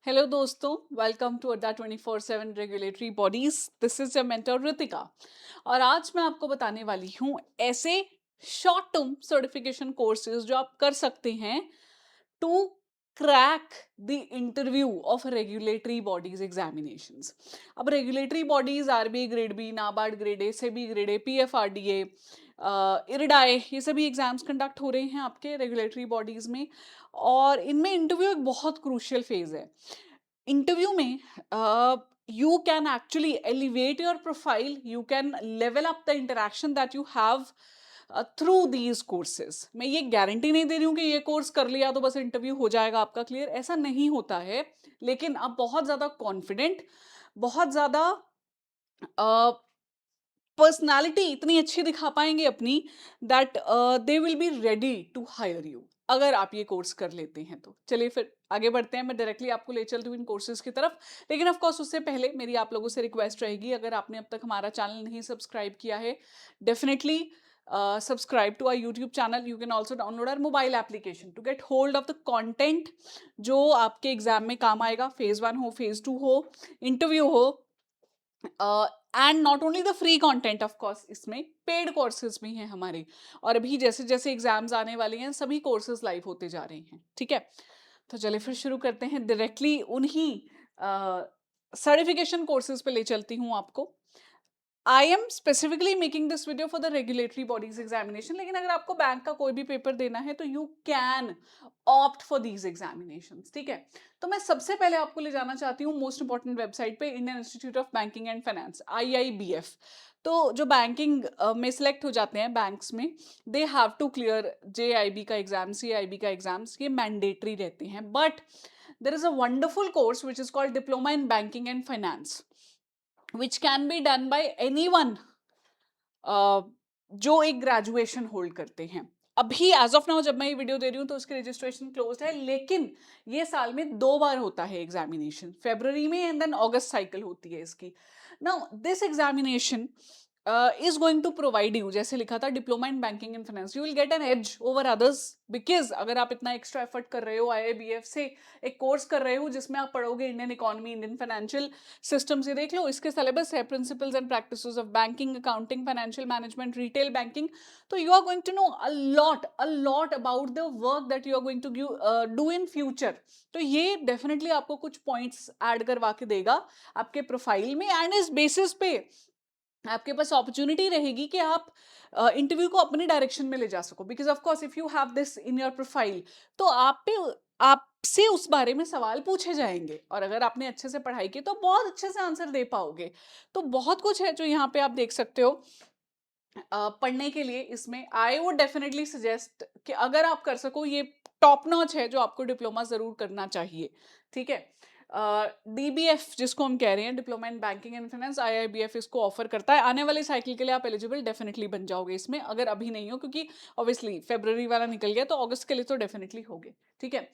Hello दोस्तों, welcome to अड्डा 24/7 regulatory bodies. This is your mentor Ritika और आज मैं आपको बताने वाली हूँ ऐसे शॉर्ट टर्म सर्टिफिकेशन कोर्सेज जो आप कर सकते हैं to crack the interview of regulatory bodies examinations. अब regulatory bodies RBI grade B, NABARD grade A, SEBI grade A, PFRDA, IRDAI, ये सभी एग्जाम्स कंडक्ट हो रहे हैं आपके रेगुलेटरी बॉडीज में। और इनमें इंटरव्यू एक बहुत क्रूशियल फेज है। इंटरव्यू में you can actually elevate your profile, you can level up the interaction that you have through these courses। मैं ये गारंटी नहीं दे रही हूँ कि ये कोर्स कर लिया तो बस इंटरव्यू हो जाएगा आपका क्लियर, ऐसा नहीं होता है। लेकिन आप बहुत ज्यादा कॉन्फिडेंट, बहुत ज्यादा पर्सनालिटी इतनी अच्छी दिखा पाएंगे अपनी that they will be ready to hire you अगर आप ये कोर्स कर लेते हैं तो। चलिए फिर आगे बढ़ते हैं, मैं डायरेक्टली आपको ले चलती हूँ इन कोर्सेज की तरफ। लेकिन ऑफ कोर्स उससे पहले मेरी आप लोगों से रिक्वेस्ट रहेगी, अगर आपने अब तक हमारा चैनल नहीं सब्सक्राइब किया है, definitely subscribe to our YouTube channel. You can also download our mobile application to get hold of the content जो आपके एग्जाम में काम आएगा। फेज 1 हो, फेज 2 हो, इंटरव्यू हो, and not only the free content, of course इसमें paid courses भी हैं हमारे। और अभी जैसे जैसे एग्जाम्स आने वाले हैं सभी कोर्सेज लाइव होते जा रहे हैं, ठीक है। तो चलिए फिर शुरू करते हैं, डायरेक्टली उन्हीं सर्टिफिकेशन कोर्सेज पे ले चलती हूँ आपको। I am specifically making this video for the regulatory bodies examination, लेकिन अगर आपको बैंक का कोई भी पेपर देना है तो you can opt for these examination, ठीक है। तो मैं सबसे पहले आपको ले जाना चाहती हूँ मोस्ट इंपॉर्टेंट वेबसाइट पे, Indian institute of banking and finance, IIBF। तो जो बैंकिंग में सिलेक्ट हो जाते हैं बैंक्स में, they have to clear JIB का एग्जाम, CIB का एग्जाम्स, ये मैंडेटरी रहते हैं। But there is a wonderful course which is called diploma in banking and finance, which can be done by anyone जो एक ग्रेजुएशन होल्ड करते हैं। अभी एज ऑफ नाउ जब मैं ये वीडियो दे रही हूँ तो उसकी रजिस्ट्रेशन क्लोज है, लेकिन ये साल में 2 बार होता है एग्जामिनेशन, फेब्रुवरी में एंड देन अगस्त साइकिल होती है इसकी। Now this examination is going to provide you, जैसे लिखा था diploma in banking and finance, you will get an edge over others, because अगर आप इतना एक्स्ट्रा एफर्ट कर रहे हो, IIBF से एक कोर्स कर रहे हो जिसमें आप पढ़ोगे Indian economy, Indian financial system से, देख लो इसके सिलेबस है principles and practices of banking, accounting, financial management, retail banking. तो you are going to know a lot about the work that you are going to do in future. तो ये definitely आपको कुछ पॉइंट्स ऐड करवा के देगा आपके profile में, एंड इस बेसिस पे आपके पास अपॉर्चुनिटी रहेगी कि आप इंटरव्यू को अपनी डायरेक्शन में ले जा सको। Because of course if you have this in your profile तो आपसे उस बारे में सवाल पूछे जाएंगे, और अगर आपने अच्छे से पढ़ाई की तो बहुत अच्छे से आंसर दे पाओगे। तो बहुत कुछ है जो यहाँ पे आप देख सकते हो पढ़ने के लिए। इसमें आई वुड डेफिनेटली सजेस्ट कि अगर आप कर सको, ये टॉप नॉच है जो आपको डिप्लोमा जरूर करना चाहिए, ठीक है। DBF जिसको हम कह रहे हैं, diploma in banking and finance, IIBF इसको ऑफर करता है। आने वाले साइकिल के लिए आप एलिजिबल डेफिनेटली बन जाओगे इसमें, अगर अभी नहीं हो, क्योंकि ऑब्वियसली फेब्रुवरी वाला निकल गया तो अगस्त के लिए तो डेफिनेटली होगे, ठीक है।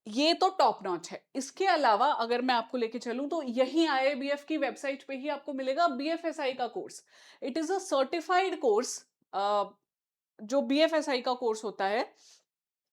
ये तो टॉप नॉच है। इसके अलावा अगर मैं आपको लेके चलूं तो यही IIBF की वेबसाइट पे ही आपको मिलेगा BFSI का course. It is a certified course. जो BFSI का कोर्स होता है,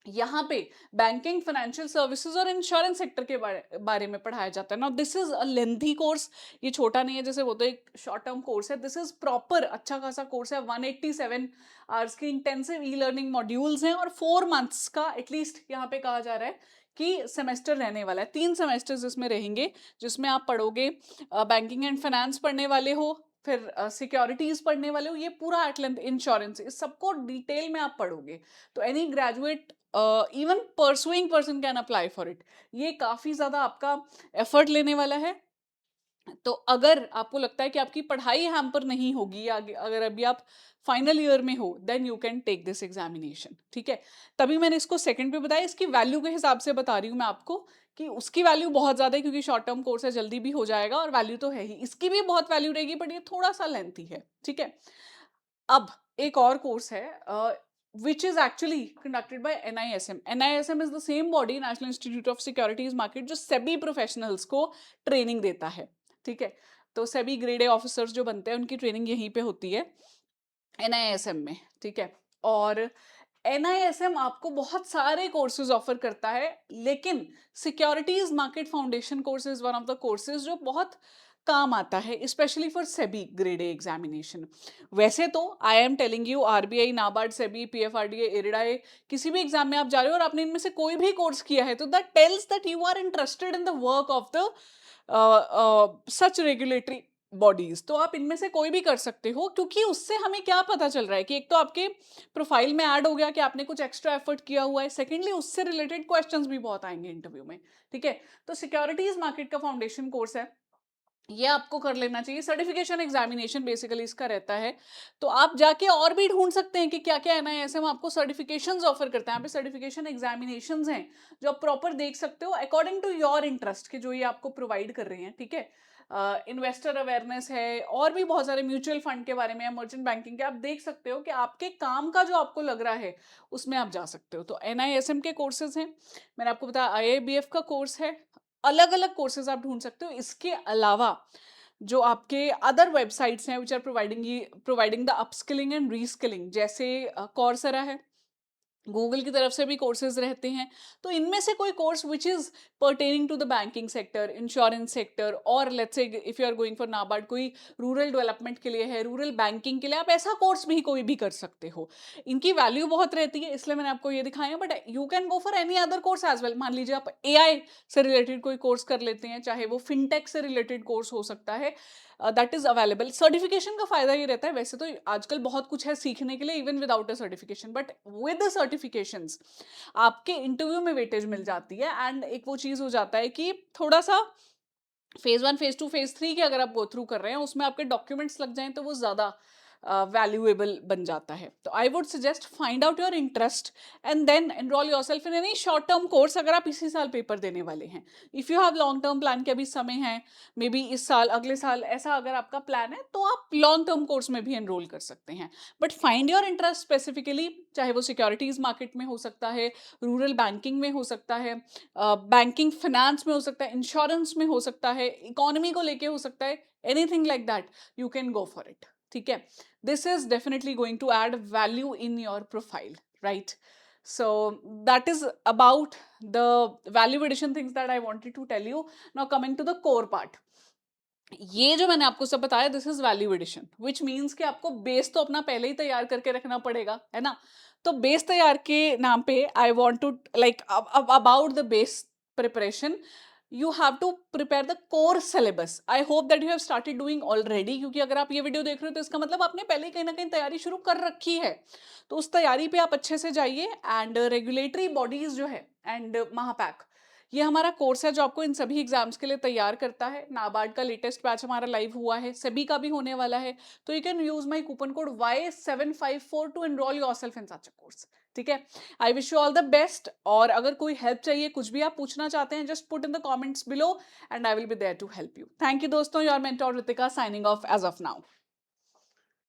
यहाँ पे बैंकिंग, फाइनेंशियल सर्विसेज और इंश्योरेंस सेक्टर के बारे में पढ़ाया जाता है। Now this is a lengthy course, ये छोटा नहीं है जैसे वो तो एक शॉर्ट टर्म कोर्स है। दिस इज प्रॉपर अच्छा खासा कोर्स है। 187 आवर्स की इंटेंसिव ई लर्निंग मॉड्यूल्स हैं और 4 मंथ्स का एटलीस्ट यहाँ पे कहा जा रहा है कि सेमेस्टर रहने वाला है। 3 सेमेस्टर्स इसमें रहेंगे जिसमें आप पढ़ोगे, बैंकिंग एंड फाइनेंस पढ़ने वाले हो, फिर सिक्योरिटीज पढ़ने वाले हो, ये पूरा एट लेंथ इंश्योरेंस, इस सबको डिटेल में आप पढ़ोगे। तो any graduate, even pursuing person can apply for it. ये काफी ज्यादा आपका एफर्ट लेने वाला है। तो अगर आपको लगता है कि आपकी पढ़ाई हैम्पर नहीं होगी, या अगर अभी आप फाइनल ईयर में हो, then you can take this examination, ठीक है। तभी मैंने इसको सेकंड पे बताया। इसकी वैल्यू के हिसाब से बता रही हूँ मैं आपको कि उसकी वैल्यू बहुत ज्यादा है, क्योंकि शॉर्ट टर्म कोर्स है, जल्दी भी हो जाएगा, और वैल्यू तो है ही, इसकी भी बहुत वैल्यू रहेगी, बट ये थोड़ा सा लेंथी है, ठीक है। अब एक और कोर्स है which is actually conducted by NISM. NISM is the same body, National Institute of Securities Market, जो सेबी प्रोफेशनल्स को ट्रेनिंग देता है, ठीक है। तो सेबी ग्रेड ए ऑफिसर्स जो बनते हैं उनकी ट्रेनिंग यहीं पे होती है NISM में, ठीक है। और NISM आपको बहुत सारे कोर्सेज ऑफर करता है, लेकिन securities market foundation course is one of the courses जो बहुत काम आता है, specially for SEBI grade A examination. वैसे तो I am telling you, RBI, NABARD, SEBI, PFRDA, इरिडाई, किसी भी एग्जाम में आप जा रहे हो और आपने इनमें से कोई भी कोर्स किया है, तो that tells that you are interested in the work of the such regulatory bodies. तो आप इनमें से कोई भी कर सकते हो, क्योंकि उससे हमें क्या पता चल रहा है कि एक तो आपके प्रोफाइल में ऐड हो गया कि आपने कुछ एक्स्ट्रा एफर्ट किया हुआ है, सेकेंडली उससे रिलेटेड क्वेश्चंस भी बहुत आएंगे इंटरव्यू में। ठीक है, तो सिक्योरिटीज मार्केट का फाउंडेशन कोर्स है, ये आपको कर लेना चाहिए। सर्टिफिकेशन एग्जामिनेशन बेसिकली इसका रहता है, तो आप जाके और भी ढूंढ सकते हैं कि क्या क्या NISM आपको सर्टिफिकेशंस ऑफर करता है। यहाँ पे सर्टिफिकेशन एग्जामिनेशंस हैं जो आप प्रॉपर देख सकते हो अकॉर्डिंग टू योर इंटरेस्ट के, जो ये आपको प्रोवाइड कर रहे हैं। ठीक है, इन्वेस्टर अवेयरनेस है, और भी बहुत सारे म्यूचुअल फंड के बारे में, मर्चेंट बैंकिंग के, आप देख सकते हो कि आपके काम का जो आपको लग रहा है उसमें आप जा सकते हो। तो NISM के कोर्सेज हैं, मैंने आपको बताया IABF का कोर्स है, अलग अलग कोर्सेज आप ढूंढ सकते हो। इसके अलावा जो आपके अदर वेबसाइट्स हैं which are providing the upskilling and reskilling, जैसे कॉर्सेरा है, गूगल की तरफ से भी कोर्सेज रहते हैं। तो इनमें से कोई course which is pertaining to the banking sector, insurance sector, और let's say if you are going for NABARD, कोई रूरल डेवलपमेंट के लिए है, रूरल बैंकिंग के लिए, आप ऐसा कोर्स भी कोई भी कर सकते हो। इनकी वैल्यू बहुत रहती है, इसलिए मैंने आपको ये दिखाया, but you can go for any other course as well. मान लीजिए आप AI से रिलेटेड कोई कोर्स कर लेते हैं, चाहे वो फिनटेक से रिलेटेड कोर्स हो सकता है, दैट इज अवेलेबल। सर्टिफिकेशन का फायदा ये रहता है, वैसे तो आजकल बहुत कुछ है सीखने के लिए even without a certification, but with the certifications आपके इंटरव्यू में वेटेज मिल जाती है। एंड एक वो चीज हो जाता है कि थोड़ा सा फेज 1, फेज 2, फेज 3 के अगर आप गो थ्रू कर रहे हैं, उसमें आपके डॉक्यूमेंट्स लग जाएं तो वो ज्यादा वैल्यूएबल बन जाता है। तो I would suggest find out your interest and then enrol yourself in any short term course, अगर आप इसी साल पेपर देने वाले हैं। If you have long term plan के अभी समय है, मे बी इस साल, अगले साल, ऐसा अगर आपका प्लान है, तो आप लॉन्ग टर्म कोर्स में भी एनरोल कर सकते हैं। But find your interest specifically, चाहे वो सिक्योरिटीज मार्केट में हो सकता है, रूरल बैंकिंग में हो सकता है, बैंकिंग फाइनेंस में हो सकता है, इंश्योरेंस में हो सकता है, इकोनॉमी को लेके हो सकता है, anything like that, you can go for it. ठीक है, this is definitely going to add value in your profile, right? So that is about the value addition things that I wanted to tell you. Now coming to the core part, ये जो मैंने आपको सब बताया, this is value addition, which means कि आपको base तो अपना पहले ही तैयार करके रखना पड़ेगा, है ना। तो बेस तैयार के नाम पे I want to like about the base preparation, you have to prepare the core syllabus. I hope that you have started doing already, क्योंकि अगर आप ये वीडियो देख रहे हो तो इसका मतलब आपने पहले ही कहीं ना कहीं तैयारी शुरू कर रखी है। तो उस तैयारी पे आप अच्छे से जाइए। एंड रेगुलेटरी बॉडीज जो है एंड महापैक, ये हमारा कोर्स है जो आपको इन सभी एग्जाम्स के लिए तैयार करता है। नाबार्ड का लेटेस्ट बैच हमारा लाइव हुआ है, सभी का भी होने वाला है, तो you can use my coupon code Y754 to enrol yourself in such a course. ठीक है, I wish you all the best. और अगर कोई हेल्प चाहिए, कुछ भी आप पूछना चाहते हैं, just put in the comments below and I will be there to help you. Thank you दोस्तों, your mentor Ritika signing off as of now.